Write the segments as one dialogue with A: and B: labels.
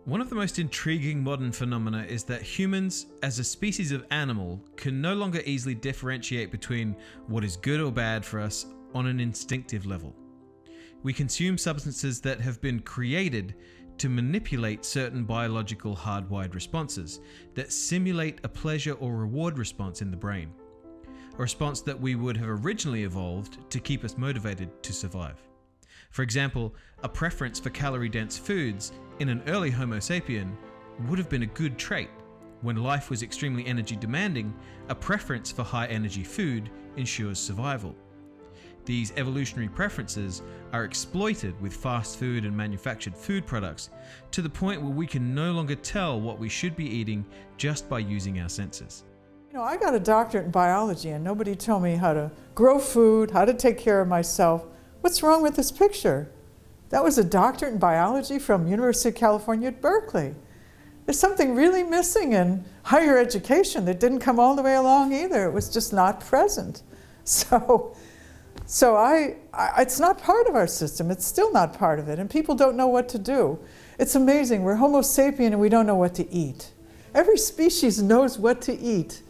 A: One of the most intriguing modern phenomena is that humans, as a species of animal, can no longer easily differentiate between what is good or bad for us on an instinctive level. We consume substances that have been created to manipulate certain biological hardwired responses that simulate a pleasure or reward response in the brain, a response that we would have originally evolved to keep us motivated to survive. For example, a preference for calorie-dense foods in an early Homo sapien would have been a good trait. When life was extremely energy demanding, a preference for high-energy food ensures survival. These evolutionary preferences are exploited with fast food and manufactured food products to the point where we can no longer tell what we should be eating just by using our senses.
B: You know, I got a doctorate in biology and nobody told me how to grow food, how to take care of myself. What's wrong with this picture? That was a doctorate in biology from University of California at Berkeley. There's something really missing in higher education that didn't come all the way along either. It was just not present. So it's not part of our system. It's still not part of it. And people don't know what to do. It's amazing. We're Homo sapien and we don't know what to eat. Every species knows what to eat.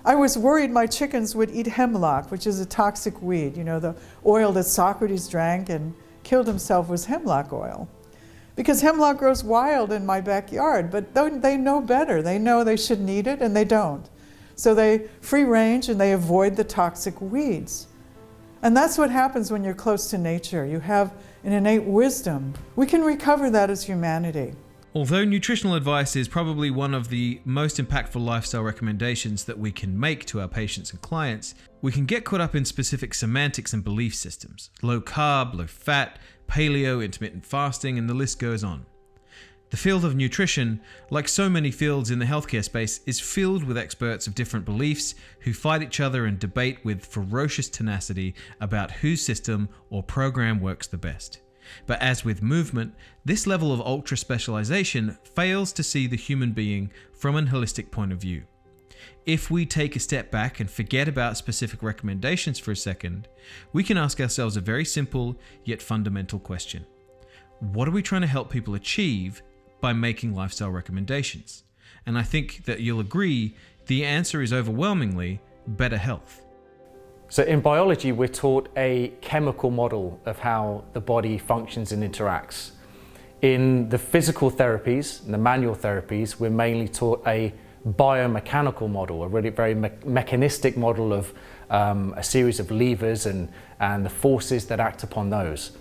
B: I was worried my chickens would eat hemlock, which is a toxic weed. You know, the oil that Socrates drank and killed himself was hemlock oil. Because hemlock grows wild in my backyard, but they know better. They know they shouldn't eat it and they don't. So they free range and they avoid the toxic weeds. And that's what happens when you're close to nature. You have an innate wisdom. We can recover that as humanity.
A: Although nutritional advice is probably one of the most impactful lifestyle recommendations that we can make to our patients and clients, we can get caught up in specific semantics and belief systems. Low carb, low fat, paleo, intermittent fasting, and the list goes on. The field of nutrition, like so many fields in the healthcare space, is filled with experts of different beliefs who fight each other and debate with ferocious tenacity about whose system or program works the best. But as with movement, this level of ultra-specialization fails to see the human being from a holistic point of view. If we take a step back and forget about specific recommendations for a second, we can ask ourselves a very simple yet fundamental question. What are we trying to help people achieve by making lifestyle recommendations? And I think that you'll agree the answer is overwhelmingly better health.
C: So in biology, we're taught a chemical model of how the body functions and interacts. In the physical therapies, the manual therapies, we're mainly taught a biomechanical model, a really very mechanistic model of a series of levers and the forces that act upon those.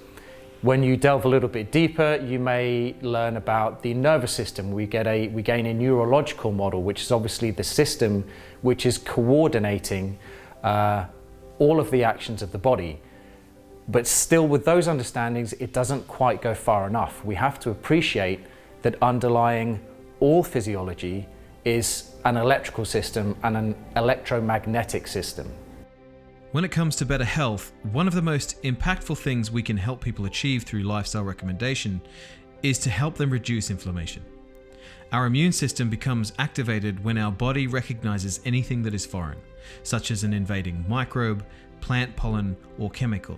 C: When you delve a little bit deeper, you may learn about the nervous system. We gain a neurological model, which is obviously the system which is coordinating all of the actions of the body. But still, with those understandings, it doesn't quite go far enough. We have to appreciate that underlying all physiology is an electrical system and an electromagnetic system.
A: When it comes to better health, one of the most impactful things we can help people achieve through lifestyle recommendation is to help them reduce inflammation. Our immune system becomes activated when our body recognizes anything that is foreign, such as an invading microbe, plant pollen, or chemical.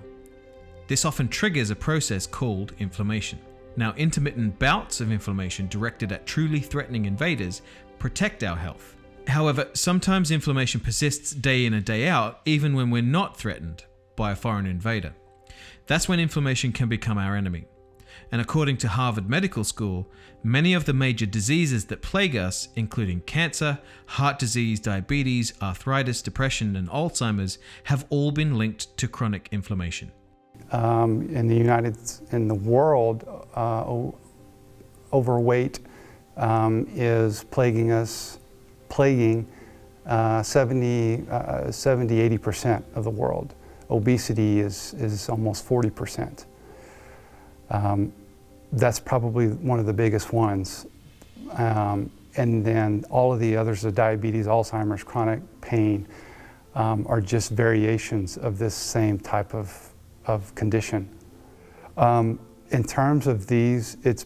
A: This often triggers a process called inflammation. Now, intermittent bouts of inflammation directed at truly threatening invaders protect our health. However, sometimes inflammation persists day in and day out, even when we're not threatened by a foreign invader. That's when inflammation can become our enemy. And according to Harvard Medical School, many of the major diseases that plague us, including cancer, heart disease, diabetes, arthritis, depression, and Alzheimer's, have all been linked to chronic inflammation.
D: In the world, overweight is plaguing 70-80% of the world. Obesity is almost 40%. That's probably one of the biggest ones. And then all of the others, the diabetes, Alzheimer's, chronic pain, are just variations of this same type of condition. In terms of these, it's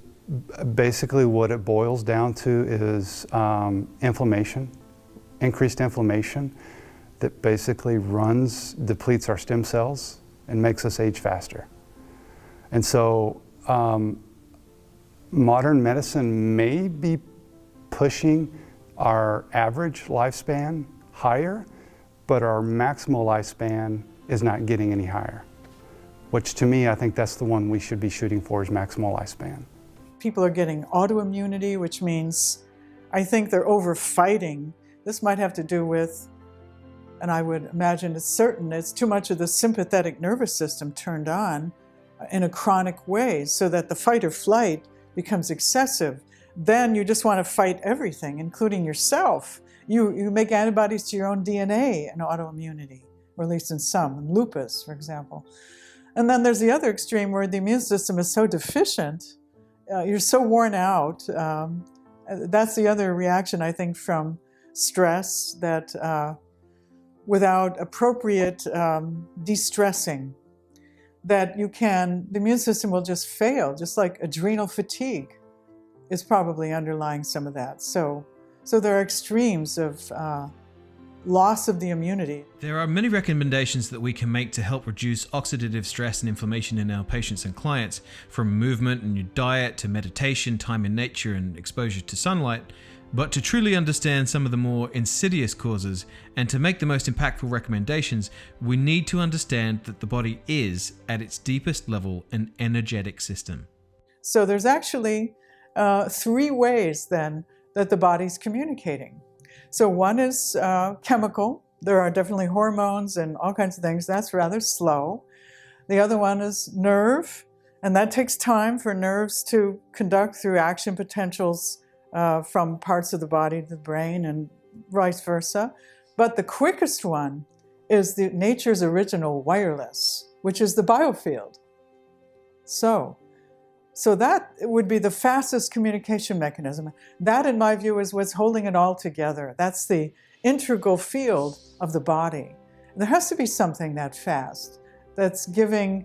D: basically what it boils down to is inflammation, increased inflammation that basically depletes our stem cells and makes us age faster. And so Modern medicine may be pushing our average lifespan higher, but our maximal lifespan is not getting any higher, which to me, I think that's the one we should be shooting for, is maximal lifespan.
B: People are getting autoimmunity, which means I think they're over-fighting. This might have to do with, and I would imagine it's certain, it's too much of the sympathetic nervous system turned on in a chronic way so that the fight or flight becomes excessive. Then you just want to fight everything, including yourself. You make antibodies to your own DNA in autoimmunity, or at least in some, in lupus, for example. And then there's the other extreme where the immune system is so deficient, you're so worn out. That's the other reaction, I think, from stress, that without appropriate de-stressing, that the immune system will just fail, just like adrenal fatigue is probably underlying some of that. So there are extremes of loss of the immunity.
A: There are many recommendations that we can make to help reduce oxidative stress and inflammation in our patients and clients, from movement and your diet to meditation, time in nature, and exposure to sunlight. But to truly understand some of the more insidious causes and to make the most impactful recommendations, we need to understand that the body is, at its deepest level, an energetic system.
B: So there's actually 3 ways then that the body's communicating. So one is chemical. There are definitely hormones and all kinds of things. That's rather slow. The other one is nerve, and that takes time for nerves to conduct through action potentials from parts of the body to the brain and vice versa. But the quickest one is nature's original wireless, which is the biofield. So that would be the fastest communication mechanism. That, in my view, is what's holding it all together. That's the integral field of the body. There has to be something that fast that's giving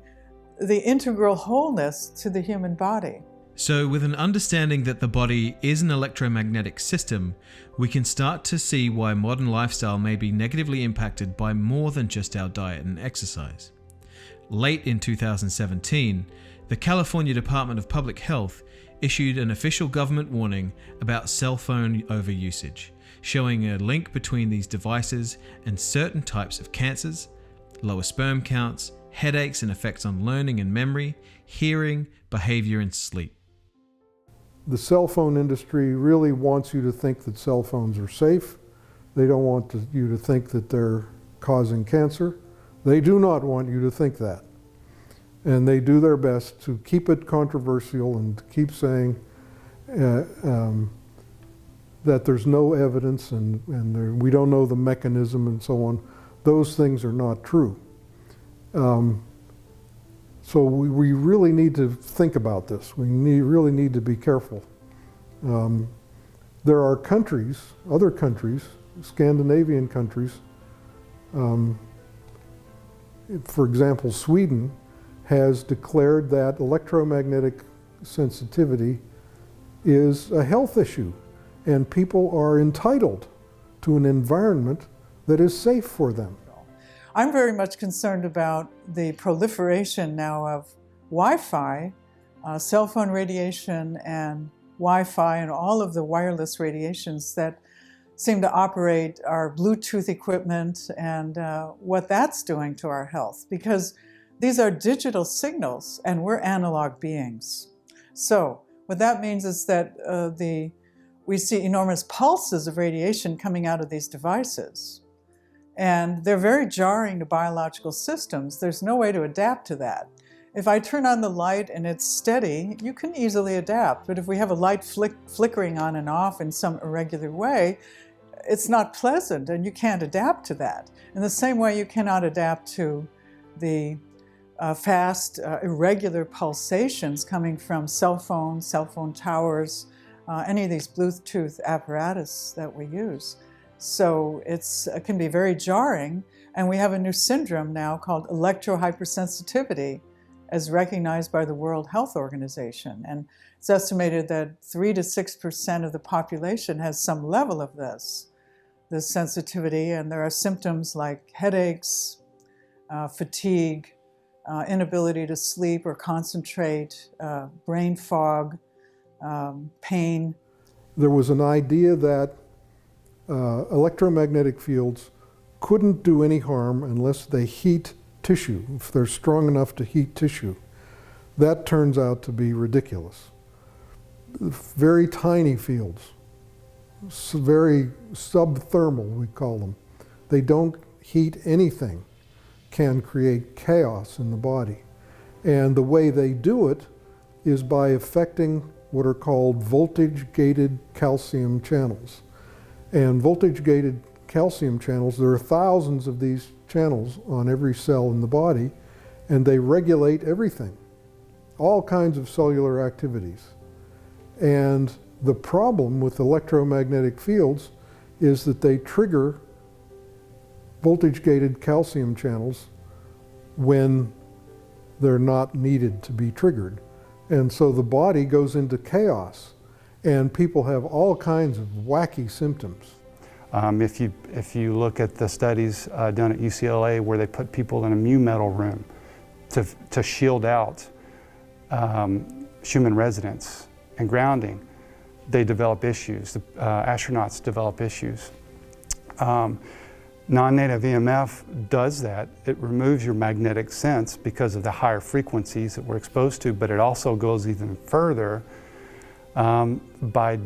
B: the integral wholeness to the human body.
A: So with an understanding that the body is an electromagnetic system, we can start to see why modern lifestyle may be negatively impacted by more than just our diet and exercise. Late in 2017, the California Department of Public Health issued an official government warning about cell phone overusage, showing a link between these devices and certain types of cancers, lower sperm counts, headaches and effects on learning and memory, hearing, behavior, and sleep.
E: The cell phone industry really wants you to think that cell phones are safe. They don't want you to think that they're causing cancer. They do not want you to think that. And they do their best to keep it controversial and to keep saying that there's no evidence and we don't know the mechanism and so on. Those things are not true. So we really need to think about this. We really need to be careful. There are countries, other countries, Scandinavian countries, for example, Sweden has declared that electromagnetic sensitivity is a health issue, and people are entitled to an environment that is safe for them.
B: I'm very much concerned about the proliferation now of Wi-Fi, cell phone radiation and Wi-Fi and all of the wireless radiations that seem to operate our Bluetooth equipment and what that's doing to our health, because these are digital signals and we're analog beings. So what that means is that we see enormous pulses of radiation coming out of these devices. And they're very jarring to biological systems. There's no way to adapt to that. If I turn on the light and it's steady, you can easily adapt. But if we have a light flickering on and off in some irregular way, it's not pleasant and you can't adapt to that. In the same way you cannot adapt to the fast, irregular pulsations coming from cell phone towers, any of these Bluetooth apparatus that we use. So it can be very jarring, and we have a new syndrome now called electrohypersensitivity, as recognized by the World Health Organization. And it's estimated that 3 to 6% of the population has some level of this sensitivity, and there are symptoms like headaches, fatigue, inability to sleep or concentrate, brain fog, pain.
E: There was an idea that electromagnetic fields couldn't do any harm unless they heat tissue, if they're strong enough to heat tissue. That turns out to be ridiculous. Very tiny fields, very subthermal, we call them. They don't heat anything, can create chaos in the body. And the way they do it is by affecting what are called voltage-gated calcium channels. And voltage-gated calcium channels, there are thousands of these channels on every cell in the body, and they regulate everything, all kinds of cellular activities. And the problem with electromagnetic fields is that they trigger voltage-gated calcium channels when they're not needed to be triggered. And so the body goes into chaos, and people have all kinds of wacky symptoms.
D: If you look at the studies done at UCLA where they put people in a mu metal room to shield out Schumann resonance and grounding, they develop issues. The astronauts develop issues. Nonnative EMF does that. It removes your magnetic sense because of the higher frequencies that we're exposed to, but it also goes even further by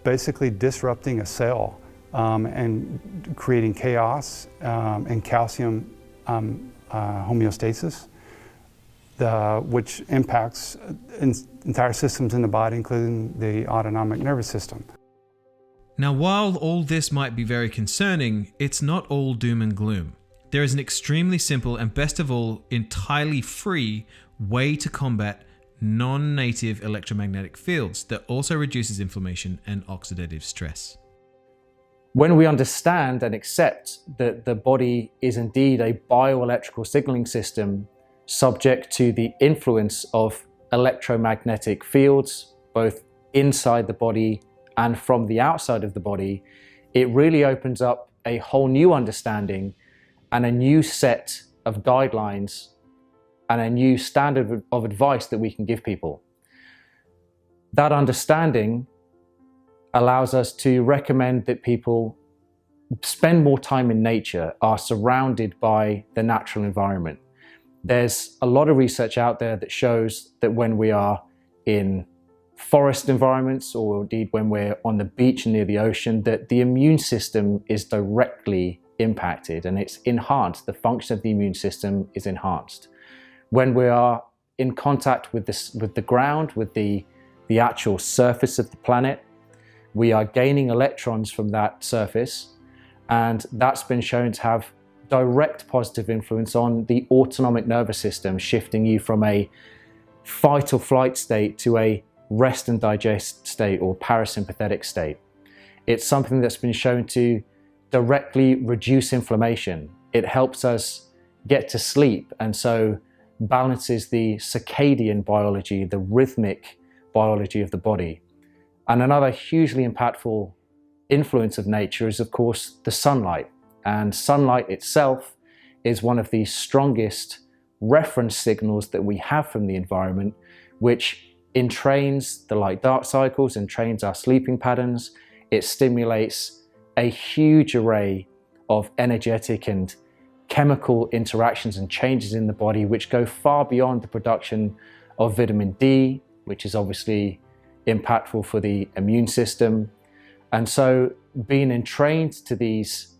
D: basically disrupting a cell and creating chaos and calcium homeostasis, which impacts entire systems in the body, including the autonomic nervous system.
A: Now, while all this might be very concerning, it's not all doom and gloom. There is an extremely simple and, best of all, entirely free way to combat non-native electromagnetic fields that also reduces inflammation and oxidative stress.
C: When we understand and accept that the body is indeed a bioelectrical signaling system subject to the influence of electromagnetic fields, both inside the body and from the outside of the body, it really opens up a whole new understanding and a new set of guidelines and a new standard of advice that we can give people. That understanding allows us to recommend that people spend more time in nature, are surrounded by the natural environment. There's a lot of research out there that shows that when we are in forest environments, or indeed when we're on the beach near the ocean, that the immune system is directly impacted and it's enhanced. The function of the immune system is enhanced. When we are in contact with the ground, with the actual surface of the planet, we are gaining electrons from that surface, and that's been shown to have direct positive influence on the autonomic nervous system, shifting you from a fight or flight state to a rest and digest state or parasympathetic state. It's something that's been shown to directly reduce inflammation. It helps us get to sleep, and so balances the circadian biology, the rhythmic biology of the body. And another hugely impactful influence of nature is, of course, the sunlight. And sunlight itself is one of the strongest reference signals that we have from the environment, which entrains the light-dark cycles, entrains our sleeping patterns. It stimulates a huge array of energetic and chemical interactions and changes in the body, which go far beyond the production of vitamin D, which is obviously impactful for the immune system. And so being entrained to these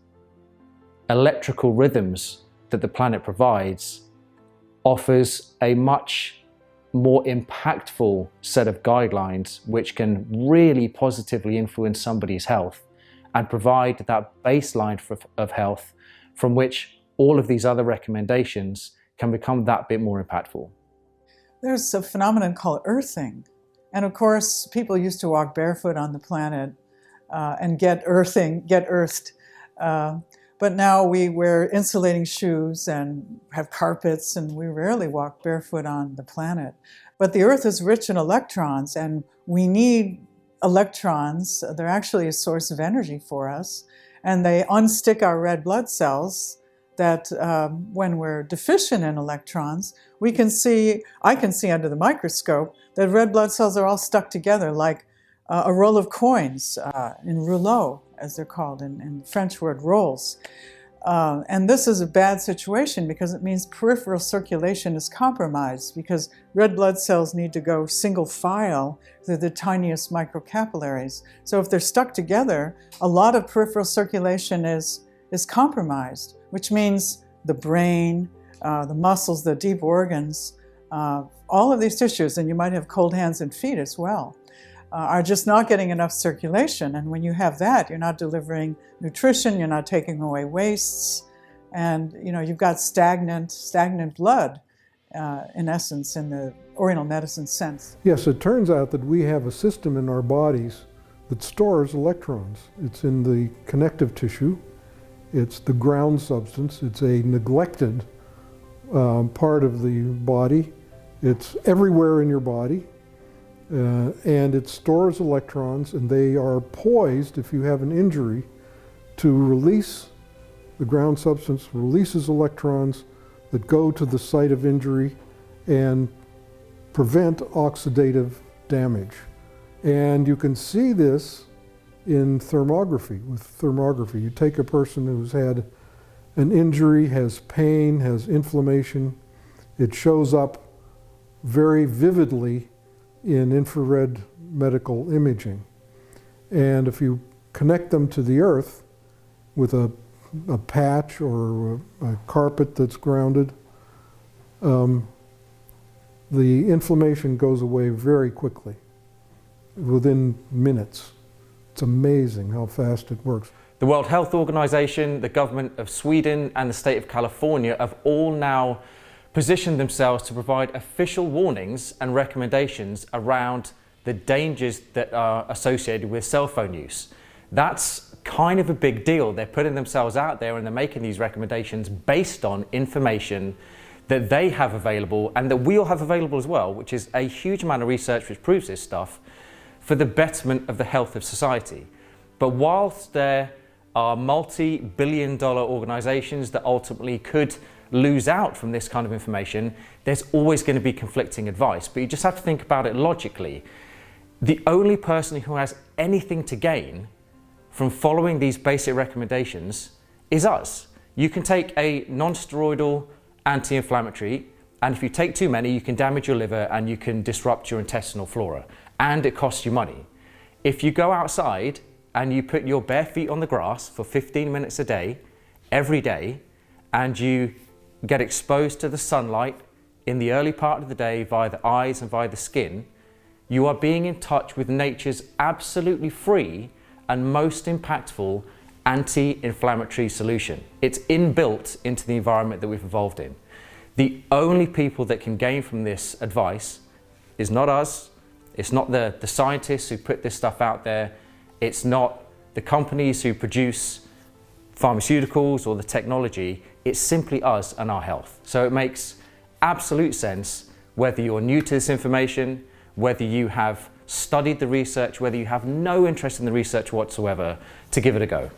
C: electrical rhythms that the planet provides offers a much more impactful set of guidelines which can really positively influence somebody's health and provide that baseline of health from which all of these other recommendations can become that bit more impactful.
B: There's a phenomenon called earthing. And of course, people used to walk barefoot on the planet and get earthed. But now we wear insulating shoes and have carpets, and we rarely walk barefoot on the planet. But the Earth is rich in electrons, and we need electrons. They're actually a source of energy for us, and they unstick our red blood cells that when we're deficient in electrons, I can see under the microscope that red blood cells are all stuck together like a roll of coins in rouleaux, as they're called in the French word rolls. And this is a bad situation because it means peripheral circulation is compromised because red blood cells need to go single file through the tiniest microcapillaries. So if they're stuck together, a lot of peripheral circulation is compromised, which means the brain, the muscles, the deep organs, all of these tissues, and you might have cold hands and feet as well, are just not getting enough circulation. And when you have that, you're not delivering nutrition, you're not taking away wastes, and you've got stagnant blood, in essence, in the Oriental medicine sense.
E: Yes, it turns out that we have a system in our bodies that stores electrons. It's in the connective tissue. It's the ground substance. It's a neglected part of the body. It's everywhere in your body. And it stores electrons, and they are poised, if you have an injury, to release, the ground substance releases electrons that go to the site of injury and prevent oxidative damage. And you can see this in thermography. With thermography, you take a person who's had an injury, has pain, has inflammation. It shows up very vividly in infrared medical imaging. And if you connect them to the earth with a patch or a carpet that's grounded, the inflammation goes away very quickly, within minutes. It's amazing how fast it works.
C: The World Health Organization, the government of Sweden, and the state of California have all now positioned themselves to provide official warnings and recommendations around the dangers that are associated with cell phone use. That's kind of a big deal. They're putting themselves out there and they're making these recommendations based on information that they have available and that we all have available as well, which is a huge amount of research which proves this stuff for the betterment of the health of society. But whilst there are multi-billion-dollar organizations that ultimately could lose out from this kind of information, there's always going to be conflicting advice. But you just have to think about it logically. The only person who has anything to gain from following these basic recommendations is us. You can take a non-steroidal anti-inflammatory, and if you take too many, you can damage your liver and you can disrupt your intestinal flora, and it costs you money. If you go outside and you put your bare feet on the grass for 15 minutes a day, every day, and you get exposed to the sunlight in the early part of the day via the eyes and via the skin, you are being in touch with nature's absolutely free and most impactful anti-inflammatory solution. It's inbuilt into the environment that we've evolved in. The only people that can gain from this advice is not us, it's not the scientists who put this stuff out there, it's not the companies who produce pharmaceuticals or the technology, it's simply us and our health. So it makes absolute sense, whether you're new to this information, whether you have studied the research, whether you have no interest in the research whatsoever, to give it a go.